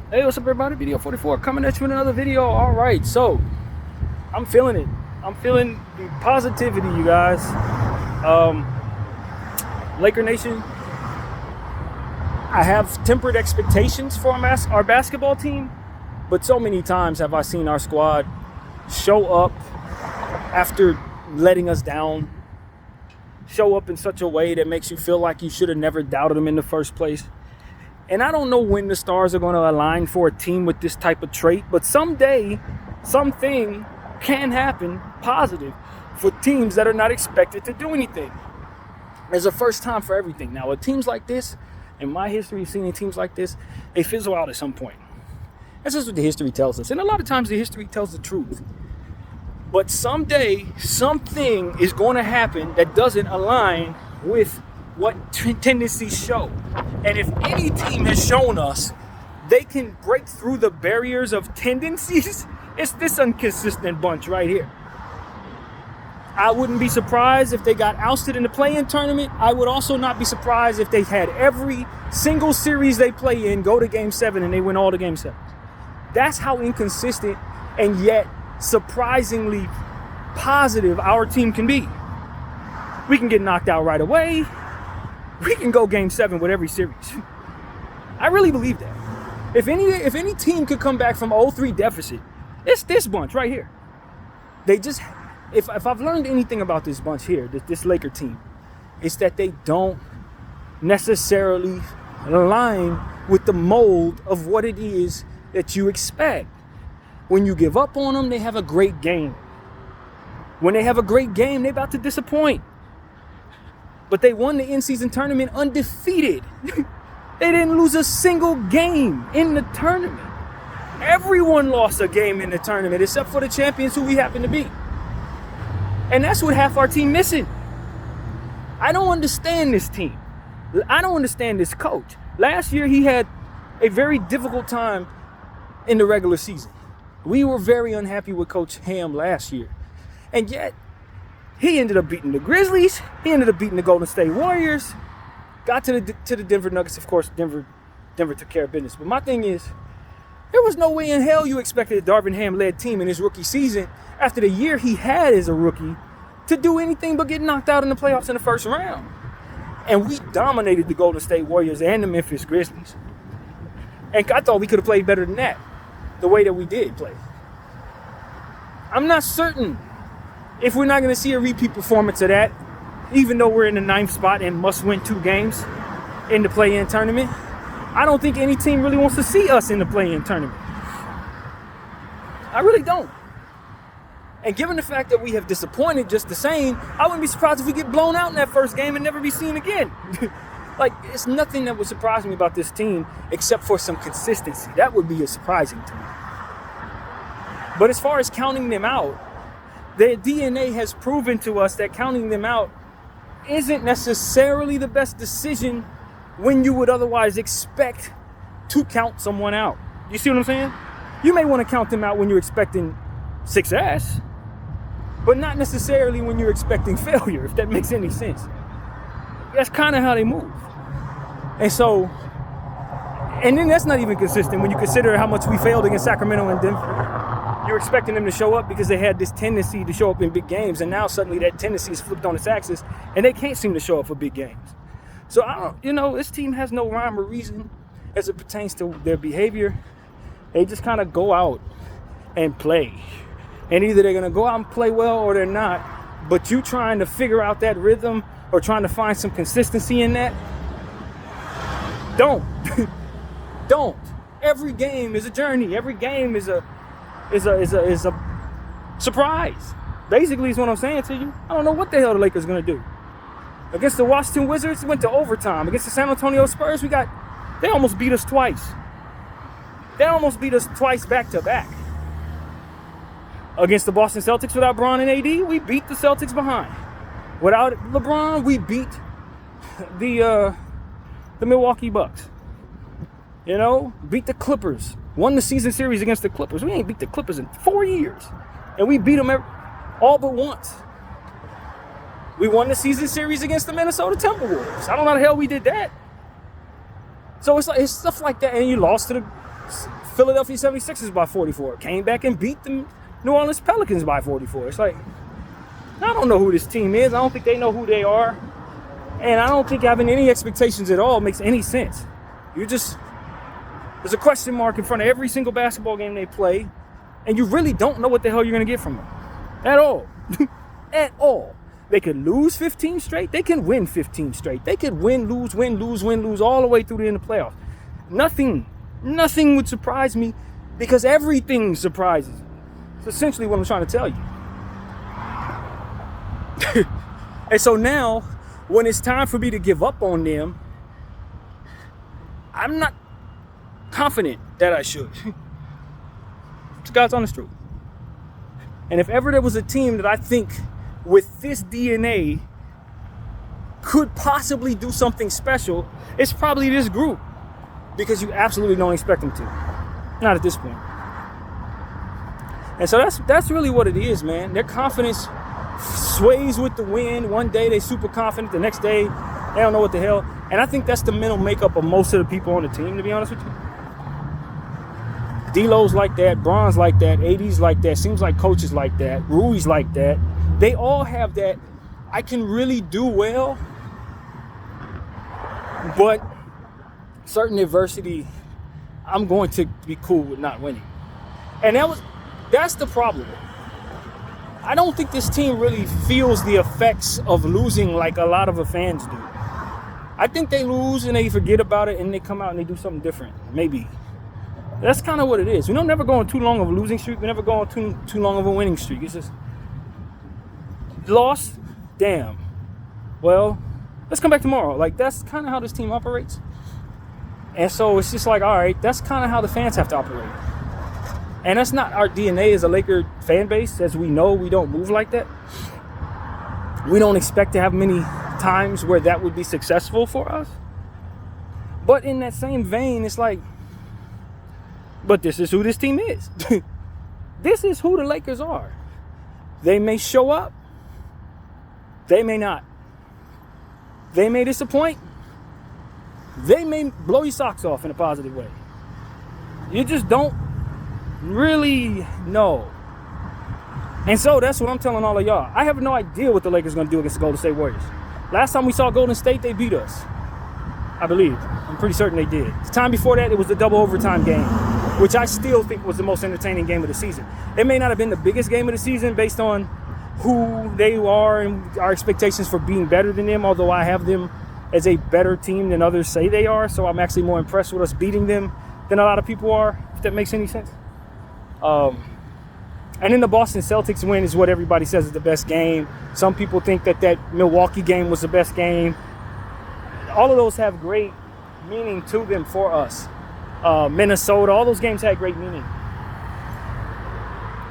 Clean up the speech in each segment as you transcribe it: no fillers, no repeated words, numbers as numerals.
Hey, what's up, everybody? Video 44 coming at you with another video. All right, so I'm feeling it. I'm feeling the positivity, you guys. Laker Nation, I have tempered expectations for our basketball team, but so many times have I seen our squad show up after letting us down, show up in such a way that makes you feel like you should have never doubted them in the first place. And I don't know when the stars are going to align for a team with this type of trait, but someday, something can happen positive for teams that are not expected to do anything. There's a first time for everything. Now, with teams like this, in my history of seeing teams like this, they fizzle out at some point. That's just what the history tells us. And a lot of times the history tells the truth. But someday, something is going to happen that doesn't align with what tendencies show. And if any team has shown us they can break through the barriers of tendencies, it's this inconsistent bunch right here. I wouldn't be surprised if they got ousted in the play-in tournament. I would also not be surprised if they had every single series they play in go to Game 7 and they win all the Game 7s. That's how inconsistent and yet surprisingly positive our team can be. We can get knocked out right away. We can go Game 7 with every series. I really believe that. If any team could come back from 0-3 deficit, it's this bunch right here. They just, if I've learned anything about this bunch here, this Laker team, it's that they don't necessarily align with the mold of what it is that you expect. When you give up on them, they have a great game. When they have a great game, they're about to disappoint. But they won the in-season tournament undefeated. They didn't lose a single game in the tournament. Everyone lost a game in the tournament except for the champions who we happen to be. And that's what half our team missing. I don't understand this team. I don't understand this coach. Last year he had a very difficult time in the regular season. We were very unhappy with Coach Ham last year. And yet, he ended up beating the Grizzlies. He ended up beating the Golden State Warriors. Got to the Denver Nuggets. Of course, Denver took care of business. But my thing is, there was no way in hell you expected a Darvin Ham-led team in his rookie season, after the year he had as a rookie, to do anything but get knocked out in the playoffs in the first round. And we dominated the Golden State Warriors and the Memphis Grizzlies. And I thought we could have played better than that, the way that we did play. I'm not certain if we're not going to see a repeat performance of that, even though we're in the 9th spot and must win 2 games in the play-in tournament. I don't think any team really wants to see us in the play-in tournament. I really don't. And given the fact that we have disappointed just the same, I wouldn't be surprised if we get blown out in that first game and never be seen again. Like, it's nothing that would surprise me about this team except for some consistency. That would be surprising to me. But as far as counting them out, their DNA has proven to us that counting them out isn't necessarily the best decision when you would otherwise expect to count someone out. You see what I'm saying? You may want to count them out when you're expecting success, but not necessarily when you're expecting failure, if that makes any sense. That's kind of how they move. And so, and then that's not even consistent when you consider how much we failed against Sacramento and Denver. You're expecting them to show up because they had this tendency to show up in big games, and now suddenly that tendency is flipped on its axis, and they can't seem to show up for big games. So, this team has no rhyme or reason as it pertains to their behavior. They just kind of go out and play. And either they're going to go out and play well or they're not. But you trying to figure out that rhythm or trying to find some consistency in that, don't. Don't. Every game is a journey. Every game is a surprise. Basically is what I'm saying to you. I don't know what the hell the Lakers are going to do. Against the Washington Wizards, went to overtime. Against the San Antonio Spurs, they almost beat us twice. They almost beat us twice back to back. Against the Boston Celtics without Bron and AD, we beat the Celtics behind. Without LeBron, we beat the Milwaukee Bucks. Beat the Clippers. Won the season series against the Clippers. We ain't beat the Clippers in 4 years. And we beat them all but once. We won the season series against the Minnesota Timberwolves. I don't know how the hell we did that. So it's stuff like that. And you lost to the Philadelphia 76ers by 44. Came back and beat the New Orleans Pelicans by 44. It's like, I don't know who this team is. I don't think they know who they are. And I don't think having any expectations at all makes any sense. There's a question mark in front of every single basketball game they play, and you really don't know what the hell you're going to get from them. At all. At all. They could lose 15 straight. They can win 15 straight. They could win, lose, all the way through the end of the playoffs. Nothing would surprise me because everything surprises me. That's essentially what I'm trying to tell you. And so now, when it's time for me to give up on them, I'm not confident that I should. It's God's honest truth. And if ever there was a team that I think with this DNA could possibly do something special, it's probably this group. Because you absolutely don't expect them to. Not at this point. And so that's really what it is, man. Their confidence sways with the wind. One day they super confident, the next day they don't know what the hell. And I think that's the mental makeup of most of the people on the team, to be honest with you. D'Lo's like that, Bron's like that, AD's like that, seems like coaches like that, Rui's like that. They all have that, I can really do well, but certain adversity, I'm going to be cool with not winning. And that's the problem. I don't think this team really feels the effects of losing like a lot of the fans do. I think they lose and they forget about it and they come out and they do something different. Maybe. That's kind of what it is. We don't never go on too long of a losing streak. We never go on too long of a winning streak. It's just lost. Damn. Well, let's come back tomorrow. Like, that's kind of how this team operates. And so it's just like, all right, that's kind of how the fans have to operate. And that's not our DNA as a Laker fan base. As we know, we don't move like that. We don't expect to have many times where that would be successful for us. But in that same vein, it's like, but this is who this team is. This is who the Lakers are. They may show up. They may not. They may disappoint. They may blow your socks off in a positive way. You just don't really know. And so that's what I'm telling all of y'all. I have no idea what the Lakers are going to do against the Golden State Warriors. Last time we saw Golden State, they beat us. I believe. I'm pretty certain they did. The time before that, it was the double overtime game, which I still think was the most entertaining game of the season. It may not have been the biggest game of the season based on who they are and our expectations for being better than them, although I have them as a better team than others say they are. So I'm actually more impressed with us beating them than a lot of people are, if that makes any sense. And then the Boston Celtics win is what everybody says is the best game. Some people think that Milwaukee game was the best game. All of those have great meaning to them for us. Minnesota, all those games had great meaning.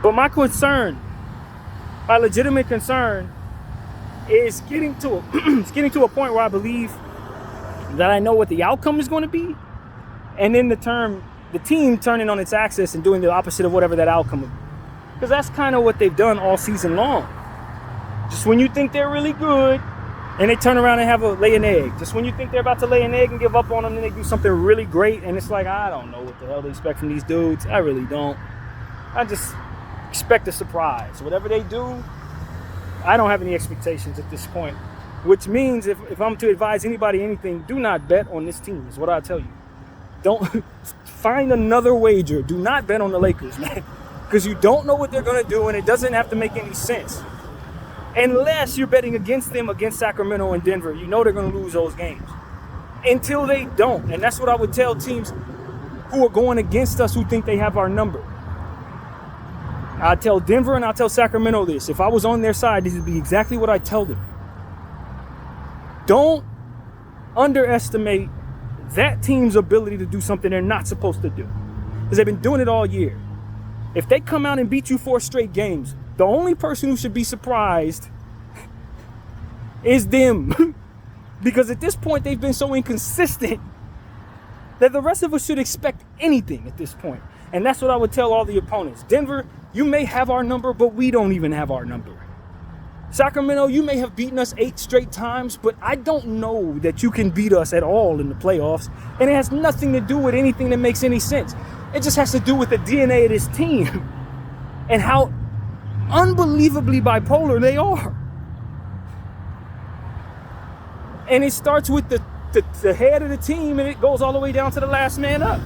But my concern, my legitimate concern, is getting to a point where I believe that I know what the outcome is going to be, and then the team turning on its axis and doing the opposite of whatever that outcome is. Because that's kind of what they've done all season long. Just when you think they're really good, and they turn around and lay an egg. Just when you think they're about to lay an egg and give up on them, then they do something really great, and it's like, I don't know what the hell they expect from these dudes. I really don't. I just expect a surprise. Whatever they do, I don't have any expectations at this point. Which means if I'm to advise anybody anything, do not bet on this team, is what I tell you. Don't find another wager. Do not bet on the Lakers, man. Because you don't know what they're going to do, and it doesn't have to make any sense. Unless you're betting against them, against Sacramento and Denver. You know they're going to lose those games. Until they don't. And that's what I would tell teams who are going against us, who think they have our number. I tell Denver and I tell Sacramento this. If I was on their side, this would be exactly what I tell them. Don't underestimate that team's ability to do something they're not supposed to do. Because they've been doing it all year. If they come out and beat you 4 straight games, the only person who should be surprised is them. Because at this point, they've been so inconsistent that the rest of us should expect anything at this point. And that's what I would tell all the opponents. Denver, you may have our number, but we don't even have our number. Sacramento, you may have beaten us 8 straight times, but I don't know that you can beat us at all in the playoffs. And it has nothing to do with anything that makes any sense. It just has to do with the DNA of this team and how unbelievably bipolar they are. And it starts with the head of the team, and it goes all the way down to the last man up.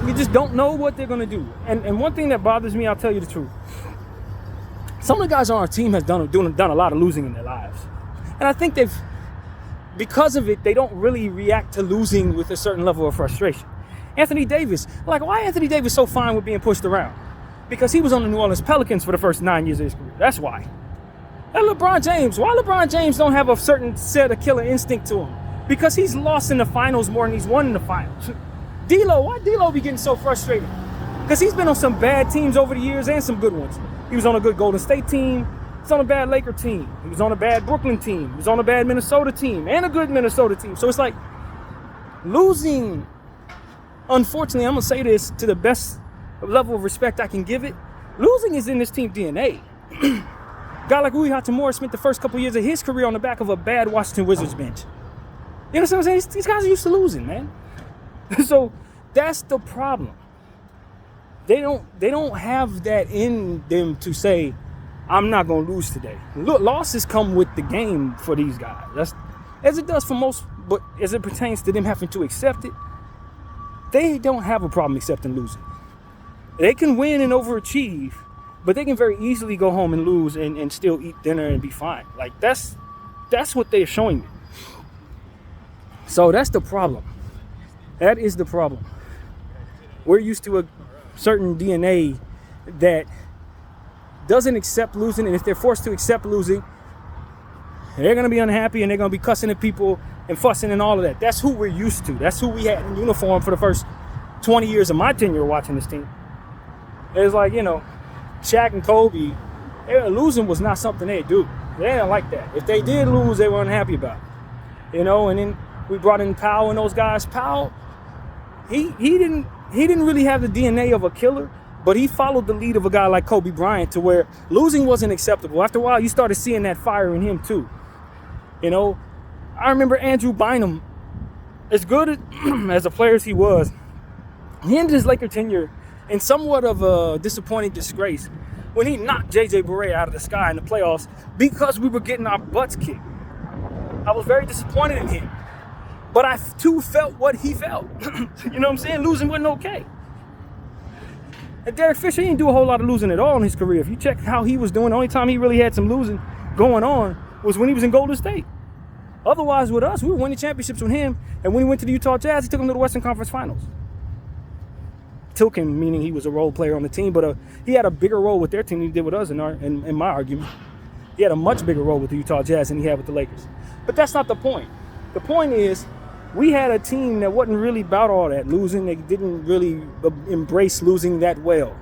You just don't know what they're going to do. And one thing that bothers me, I'll tell you the truth. Some of the guys on our team has done a lot of losing in their lives. And I think because of it, they don't really react to losing with a certain level of frustration. Anthony Davis, like, why Anthony Davis so fine with being pushed around? Because he was on the New Orleans Pelicans for the first 9 years of his career. That's why. And LeBron James, why LeBron James don't have a certain set of killer instinct to him? Because he's lost in the finals more than he's won in the finals. D'Lo, why D'Lo be getting so frustrated? Because he's been on some bad teams over the years and some good ones. He was on a good Golden State team. He was on a bad Laker team. He was on a bad Brooklyn team. He was on a bad Minnesota team and a good Minnesota team. So it's like losing, unfortunately, I'm going to say this to the best level of respect I can give it. Losing is in this team DNA. Guy like Rui Hachimura spent the first couple years of his career on the back of a bad Washington Wizards bench. You know what I'm saying? These guys are used to losing, man. So that's the problem. They don't have that in them to say, I'm not going to lose today. Look, losses come with the game for these guys. That's as it does for most, but as it pertains to them having to accept it, they don't have a problem accepting losing. They can win and overachieve, but they can very easily go home and lose and still eat dinner and be fine. Like that's what they're showing me. So that's the problem. That is the problem. We're used to a certain DNA that doesn't accept losing, and if they're forced to accept losing, they're going to be unhappy and they're going to be cussing at people and fussing and all of that. That's who we're used to. That's who we had in uniform for the first 20 years of my tenure watching this team. It's like, Shaq and Kobe, losing was not something they do. They didn't like that. If they did lose, they were unhappy about it. And then we brought in Powell and those guys. Powell, he didn't really have the DNA of a killer, but he followed the lead of a guy like Kobe Bryant to where losing wasn't acceptable. After a while, you started seeing that fire in him too. I remember Andrew Bynum, as good as a player as he was, he ended his Laker tenure in somewhat of a disappointing disgrace when he knocked J.J. Barea out of the sky in the playoffs because we were getting our butts kicked. I was very disappointed in him. But I too felt what he felt. You know what I'm saying? Losing wasn't okay. And Derek Fisher, he didn't do a whole lot of losing at all in his career. If you check how he was doing, the only time he really had some losing going on was when he was in Golden State. Otherwise, with us, we were winning championships with him. And when he went to the Utah Jazz, he took him to the Western Conference Finals. Took him, meaning he was a role player on the team, but he had a bigger role with their team than he did with us in my argument. He had a much bigger role with the Utah Jazz than he had with the Lakers. But that's not the point. The point is, we had a team that wasn't really about all that losing. They didn't really embrace losing that well.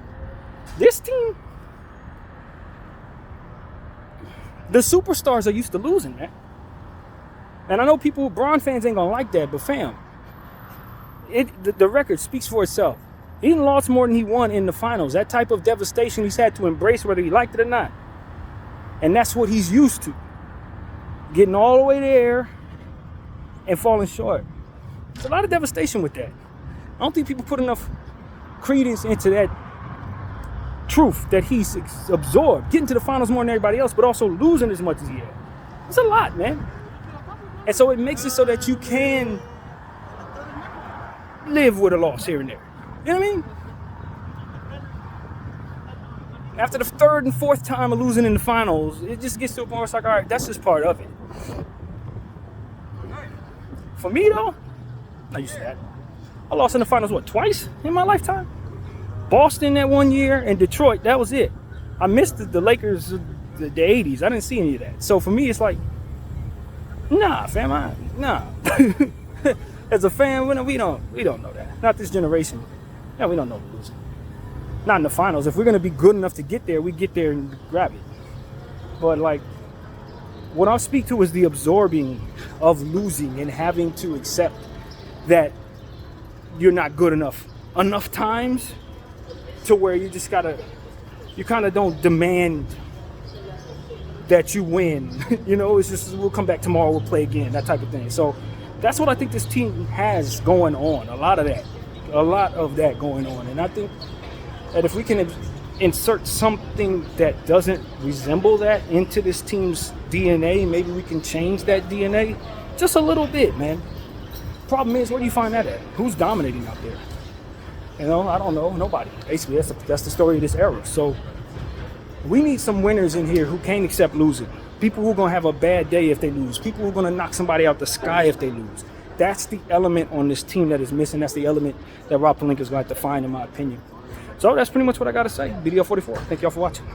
This team, the superstars are used to losing, man. And I know Bron fans ain't gonna like that, but fam, the record speaks for itself. He lost more than he won in the finals. That type of devastation he's had to embrace whether he liked it or not. And that's what he's used to. Getting all the way there and falling short. There's a lot of devastation with that. I don't think people put enough credence into that truth that he's absorbed. Getting to the finals more than everybody else, but also losing as much as he had. It's a lot, man. And so it makes it so that you can live with a loss here and there. You know what I mean? After the third and fourth time of losing in the finals, it just gets to a point where it's like, all right, that's just part of it. For me, though, not used to that. I lost in the finals, twice in my lifetime? Boston that 1 year and Detroit, that was it. I missed the Lakers, the 80s. I didn't see any of that. So for me, it's like, nah, fam, nah. As a fan, we don't know that. Not this generation. Yeah, we don't know losing. Not in the finals. If we're going to be good enough to get there, we get there and grab it. But like, what I speak to is the absorbing of losing and having to accept that you're not good enough times to where you just you kind of don't demand that you win. It's just, we'll come back tomorrow, we'll play again, that type of thing. So that's what I think this team has going on, a lot of that. a lot of that going on. And I think that if we can insert something that doesn't resemble that into this team's DNA, maybe we can change that DNA just a little bit, man. Problem is, where do you find that at? Who's dominating out there? You know, I don't know. Nobody. Basically, that's the story of this era. So we need some winners in here who can't accept losing. People who are going to have a bad day if they lose. People who are going to knock somebody out the sky if they lose. That's the element on this team that is missing. That's the element that Rob Pelinka is going to have to find, in my opinion. So that's pretty much what I got to say. BDL 44. Thank y'all for watching.